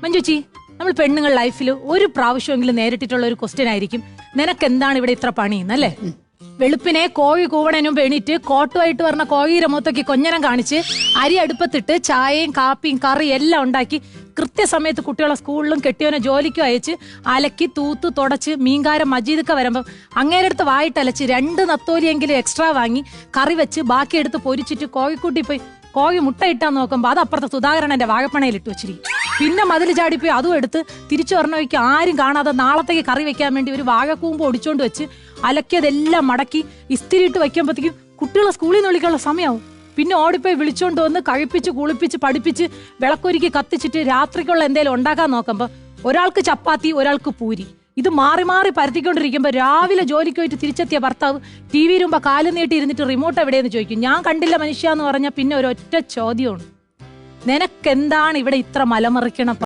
മഞ്ജുച്ചി, നമ്മൾ പെണ്ണുങ്ങൾ ലൈഫിൽ ഒരു പ്രാവശ്യമെങ്കിലും നേരിട്ടിട്ടുള്ള ഒരു ക്വസ്റ്റ്യൻ ആയിരിക്കും, നിനക്ക് എന്താണ് ഇവിടെ ഇത്ര പണിയെന്നല്ലേ? വെളുപ്പിനെ കോഴി കൂവണതിന് മുമ്പ് എണീറ്റ് കോട്ടുമായിട്ട് പറഞ്ഞ കോഴിയുടെ മുഖത്തൊക്കെ കൊഞ്ഞനം കാണിച്ച് അരി അടുപ്പത്തിട്ട് ചായയും കാപ്പിയും കറിയും എല്ലാം ഉണ്ടാക്കി കൃത്യസമയത്ത് കുട്ടികളെ സ്കൂളിലും കെട്ടിയവനെ ജോലിക്കും അയച്ച് അലക്കി തൂത്ത് തുടച്ച് മീൻകാരൻ മജീദൊക്കെ വരുമ്പം അങ്ങേരടുത്ത് വായിട്ടലച്ച് 2 നത്തോലിയെങ്കിലും എക്സ്ട്രാ വാങ്ങി കറി വെച്ച് ബാക്കി എടുത്ത് പൊരിച്ചിട്ട് കോഴിക്കൂട്ടി പോയി കോഴി മുട്ട ഇട്ടാൻ നോക്കുമ്പോൾ അത് അപ്പുറത്തെ സുധാകരന്റെ വാഴപ്പണയിൽ ഇട്ട് വെച്ചിരിക്കും. പിന്നെ മതിൽ ചാടിപ്പോയി അതും എടുത്ത് തിരിച്ചു പറഞ്ഞവയ്ക്ക് ആരും കാണാതെ നാളത്തേക്ക് കറി വെക്കാൻ വേണ്ടി ഒരു വാഴക്കൂമ്പ് ഒടിച്ചോണ്ട് വെച്ച് അലക്കിയതെല്ലാം മടക്കി ഇസ്തിരിയിട്ട് വയ്ക്കുമ്പോഴത്തേക്കും കുട്ടികളെ സ്കൂളിൽ നിന്ന് വിളിക്കാനുള്ള സമയമാവും. പിന്നെ ഓടിപ്പോയി വിളിച്ചോണ്ട് വന്ന് കഴിപ്പിച്ച് കുളിപ്പിച്ച് പഠിപ്പിച്ച് വിളക്കൊരുക്കി കത്തിച്ചിട്ട് രാത്രിക്കുള്ള എന്തെങ്കിലും ഉണ്ടാക്കാൻ നോക്കുമ്പോൾ ഒരാൾക്ക് ചപ്പാത്തി ഒരാൾക്ക് പൂരി, ഇത് മാറി മാറി പരത്തിക്കൊണ്ടിരിക്കുമ്പോൾ രാവിലെ ജോലിക്ക് പോയിട്ട് തിരിച്ചെത്തിയ ഭർത്താവ് ടി വി മുമ്പ് കാല് നീട്ടി ഇരുന്നിട്ട് റിമോട്ട് എവിടെയെന്ന് ചോദിക്കും. ഞാൻ കണ്ടില്ല മനുഷ്യ എന്ന് പറഞ്ഞാൽ പിന്നെ ഒരൊറ്റ ചോദ്യമാണ്, നിനക്കെന്താണ് ഇവിടെ ഇത്ര മലമറിക്കണം?